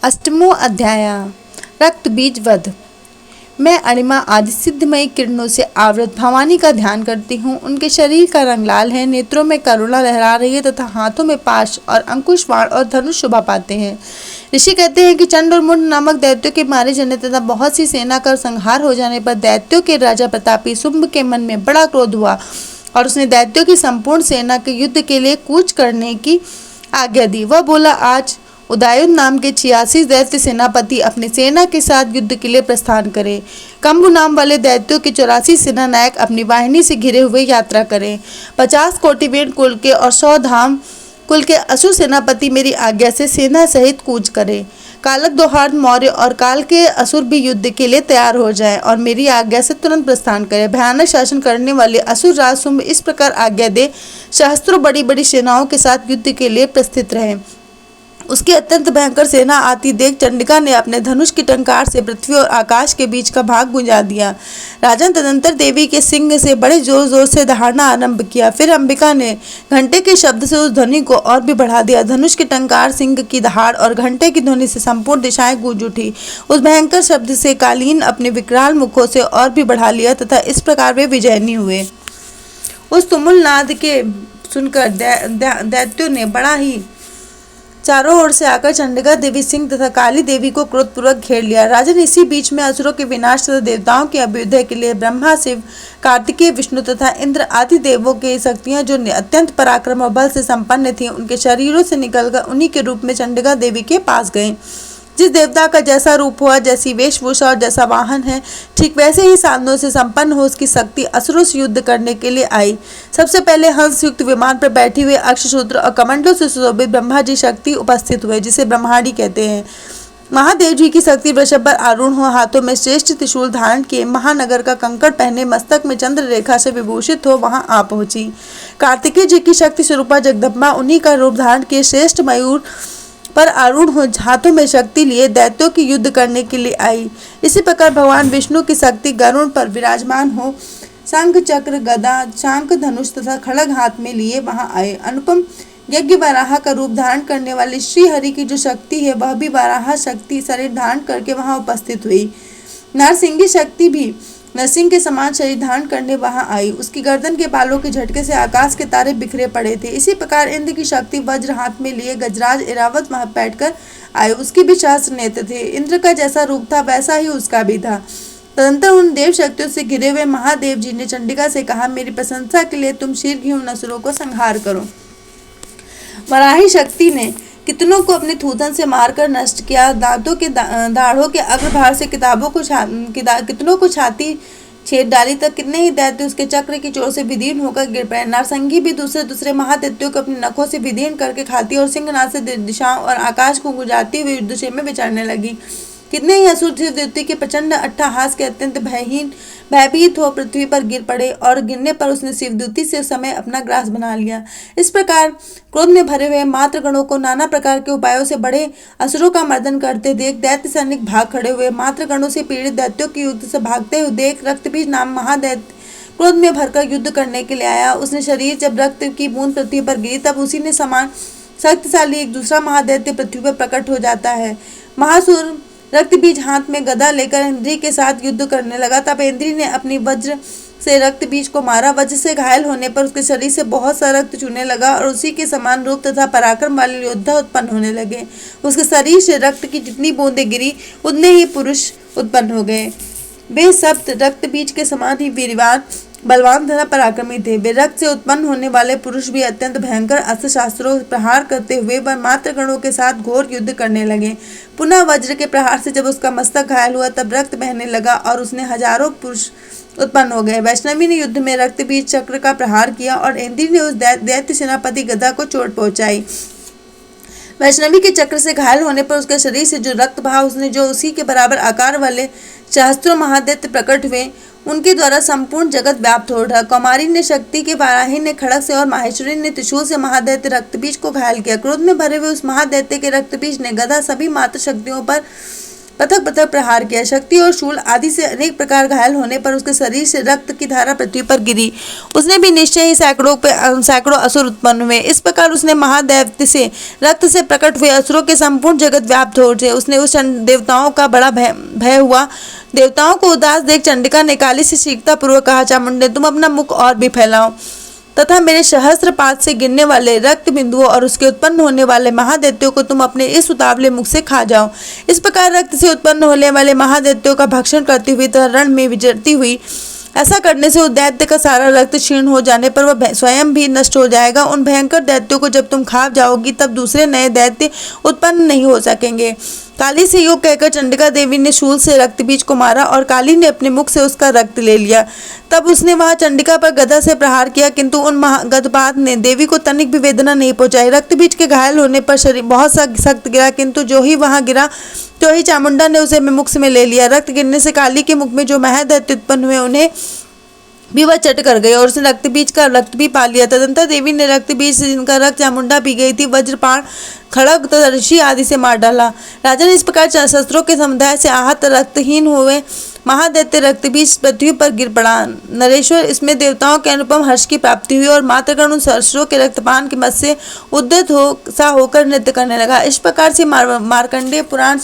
अष्टमो अध्याय। रक्त बीज वध। मैं अणिमा आदि सिद्धमयी किरणों से आवृत भवानी का ध्यान करती हूँ। उनके शरीर का रंग लाल है, नेत्रों में करुणा लहरा रही है तथा हाथों में पाश और अंकुश बाण और धनुष शोभा पाते हैं। ऋषि कहते हैं कि चंड और मुंड नामक दैत्यों के मारे जाने तथा बहुत सी सेना का संहार हो जाने पर दैत्यों के राजा प्रतापी शुंभ के मन में बड़ा क्रोध हुआ और उसने दैत्यों की संपूर्ण सेना के युद्ध के लिए कूच करने की आज्ञा दी। वह बोला, आज उदायुन नाम के 86 दैत्य सेनापति अपनी सेना के साथ युद्ध के लिए प्रस्थान करें। कंबु नाम वाले दैत्यों के 84 सेना नायक अपनी वाहिनी से घिरे हुए यात्रा करें। 50 कोटिवेण कुल के और 100 धाम कुल के असुर सेनापति मेरी आज्ञा से सेना सहित कूच करें। कालक दोहार्द मौर्य और काल के असुर भी युद्ध के लिए तैयार हो जाएं और मेरी आज्ञा से तुरंत प्रस्थान करें। भयानक शासन करने वाले असुर राज शुंभ इस प्रकार आज्ञा दे, सहस्त्रों बड़ी बड़ी सेनाओं के साथ युद्ध के लिए प्रस्थित रहे। उसकी अत्यंत भयंकर सेना आती देख चंडिका ने अपने धनुष की टंकार से पृथ्वी और आकाश के बीच का भाग गुंजा दिया। राजन तदंतर देवी के सिंह से बड़े जोर जोर से दहाड़ना आरंभ किया। फिर अंबिका ने घंटे के शब्द से उस ध्वनि को और भी बढ़ा दिया। धनुष की टंकार, सिंह की दहाड़ और घंटे की ध्वनि से संपूर्ण दिशाएं गूंज उठी। उस भयंकर शब्द से कालीन अपने विकराल मुखों से और भी बढ़ा लिया तथा इस प्रकार वे विजयनी हुए। उस तुमुल नाद के सुनकर दैत्यों ने बड़ा ही चारों ओर से आकर चंडिका देवी, सिंह तथा काली देवी को क्रोधपूर्वक घेर लिया। राजन, इसी बीच में असुरों के विनाश तथा देवताओं के अभ्युदय के लिए ब्रह्मा, शिव, कार्तिकेय, विष्णु तथा इंद्र आदि देवों की शक्तियां जो अत्यंत पराक्रम और बल से संपन्न थीं, उनके शरीरों से निकलकर उन्हीं के रूप में चंडिका देवी के पास गए। जिस देवता का जैसा रूप हुआ, जैसी वेशभूषा और जैसा वाहन है, ठीक वैसे ही साधनों से संपन्न हो उसकी शक्ति असुरों से युद्ध करने के लिए आई। सबसे पहले हंस युक्त विमान पर बैठी हुए अक्षसूत्र और कमंडलों से सुशोभित ब्रह्मा जी शक्ति उपस्थित हुए, जिसे ब्रह्मांडी कहते हैं। महादेव जी की शक्ति वृषभ पर आरूढ़ हो, हाथों में श्रेष्ठ त्रिशूल धारण किए, महानगर का कंकड़ पहने, मस्तक में चंद्र रेखा से विभूषित हो वहां आ पहुंची। कार्तिकेय जी की शक्ति स्वरूपा जगदम्बा उन्हीं का रूप धारण किए श्रेष्ठ मयूर पर आरूढ़ हो, हाथों में शक्ति लिए दैत्यों की युद्ध करने के लिए आई। इसी प्रकार भगवान विष्णु की शक्ति गरुड़ पर विराजमान हो, शंख, चक्र, गदा, शांख, धनुष तथा खड़ग हाथ में लिए वहां आए। अनुपम यज्ञ वराह का रूप धारण करने वाली श्री हरि की जो शक्ति है, वह भी वराह शक्ति शरीर धारण करके वहां उपस्थित हुई। नरसिंह शक्ति भी नरसिंह के समान शरीर धारण करने वहां आई। उसकी गर्दन के बालों के झटके से आकाश के तारे बिखरे पड़े थे। इसी प्रकार इंद्र की शक्ति वज्र हाथ में लिए गजराज ऐरावत वहां बैठकर आए। उसकी भी सहस्त्र नेत्र थे। इंद्र का जैसा रूप था वैसा ही उसका भी था। तदंतर उन देव शक्तियों से घिरे हुए महादेव जी ने चंडिका से कहा, मेरी प्रशंसा के लिए तुम शीघ्र ही उन असुरों को संहार करो। वराही शक्ति ने कितनों को अपने थूथन से मारकर नष्ट किया। दांतों के दाढ़ों के अग्रभाग से कितनों को छाती छेद डाली, तक कितने ही दैत्य उसके चक्र की चोट से विदीर्ण होकर गिर पड़े। नरसंगी भी दूसरे महादैत्यों को अपने नखों से विदीर्ण करके खाती और सिंहनाद से दिशाओं और आकाश को गुंजाती हुई युद्ध में विचरने लगी। कितने ही असुर शिवदेवती के प्रचंड अट्टहास के अत्यंत भयभीत हो पृथ्वी पर गिर पड़े और गिरने पर उसने शिवदूती से उस समय अपना ग्रास बना लिया। इस प्रकार क्रोध में भरे हुए मात्रगणों को नाना प्रकार के उपायों से बड़े असुरों का मर्दन करते देख दैत्य सैनिक भाग खड़े हुए। मात्रगणों से पीड़ित दैत्यों की युद्ध से भागते हुए देख रक्तबीज नाम महादैत्य क्रोध में भरकर युद्ध करने के लिए आया। उसने शरीर जब रक्त की बूंद पृथ्वी पर गिरी, तब उसी ने समान शक्तिशाली एक दूसरा महादैत्य पृथ्वी पर प्रकट हो जाता है। महासुर रक्तबीज हाथ में गदा लेकर इंद्री के साथ युद्ध करने लगा। तब इंद्री ने अपनी वज्र से रक्तबीज को मारा। वज्र से घायल होने पर उसके शरीर से बहुत सा रक्त चूने लगा और उसी के समान रूप तथा पराक्रम वाले योद्धा उत्पन्न होने लगे। उसके शरीर से रक्त की जितनी बूंदें गिरी, उतने ही पुरुष उत्पन्न हो गए। वे सब रक्तबीज के समान ही वीरवान, बलवान तथा पराक्रमी थे। वे रक्त से उत्पन्न होने वाले पुरुष भी अत्यंत भयंकर अस्त्र शास्त्रों प्रहार करते हुए वह मात्रगणों के साथ घोर युद्ध करने लगे। पुनः वज्र के प्रहार से जब उसका मस्तक घायल हुआ, तब रक्त बहने लगा और उसने हजारों पुरुष उत्पन्न हो गए। वैष्णवी ने युद्ध में रक्तबीज चक्र का प्रहार किया और इंद्री ने उस दैत्य सेनापति गदा को चोट पहुंचाई। वैष्णवी के चक्र से घायल होने पर उसके शरीर से जो रक्त बहा, उसने जो उसी के बराबर आकार वाले सहस्त्रों महादैत्य प्रकट हुए, उनके द्वारा संपूर्ण जगत व्याप्त हो रहा। कौमारी ने शक्ति के, वाराही ने खड़ग से और माहेश्वरी ने त्रिशूल से महादैत्य रक्तबीज को घायल किया। क्रोध में भरे हुए उस महादैत्य के रक्तबीज ने गदा सभी मात्र शक्तियों पर पथक पथक प्रहार किया। शक्ति और शूल आदि से अनेक प्रकार घायल होने पर उसके शरीर से रक्त की धारा पृथ्वी पर गिरी। उसने भी निश्चय ही सैकड़ों असुर उत्पन्न हुए। इस प्रकार उसने महादैत्य से रक्त से प्रकट हुए असुरों के संपूर्ण जगत व्याप्त हो उठे। उसने उस देवताओं का बड़ा भय हुआ। देवताओं को उदास देख चंडिका ने काली से शीघ्रता पूर्वक कहा, चामुंडे तुम अपना मुख और भी फैलाओ तथा मेरे सहस्त्रपाद से गिरने वाले रक्त बिंदुओं और उसके उत्पन्न होने वाले महादैत्यों को तुम अपने इस उतावले मुख से खा जाओ। इस प्रकार रक्त से उत्पन्न होने वाले महादैत्यों का भक्षण करती हुई तथा रण में विचरती हुई, ऐसा करने से उस दैत्य का सारा रक्त क्षीण हो जाने पर वह स्वयं भी नष्ट हो जाएगा। उन भयंकर दैत्यों को जब तुम खा जाओगी तब दूसरे नए दैत्य उत्पन्न नहीं हो सकेंगे। काली से योग कहकर चंडिका देवी ने शूल से रक्त बीज को मारा और काली ने अपने मुख से उसका रक्त ले लिया। तब उसने वहां चंडिका पर गदा से प्रहार किया, किंतु उन गदपात ने देवी को तनिक भी वेदना नहीं पहुंचाई। रक्त बीज के घायल होने पर शरीर बहुत सख्त गिरा, किंतु जो ही वहां गिरा तो ही चामुंडा ने उसे मुख में ले लिया। रक्त गिरने से काली के मुख में जो महादैत्य उत्पन्न हुए उन्हें भी वह चट कर गई और उसने रक्त बीज का रक्त भी पा लिया। तदंतर देवी ने रक्त बीज से जिनका रक्त चामुंडा पी गई थी वज्रपाण, खड़ग तथा ऋषि आदि से मार डाला। राजन इस प्रकार शस्त्रों के समुदाय से आहत रक्तहीन हुए महादैत्य रक्त बीज पृथ्वी पर गिर पड़ा। नरेश्वर इसमें देवताओं के अनुपम हर्ष की प्राप्ति हुई और मात्रगण उन शस्त्रों के रक्तपान के मत से उद्यत होकर नृत्य करने लगा। इस प्रकार से मार्कंडेय पुराण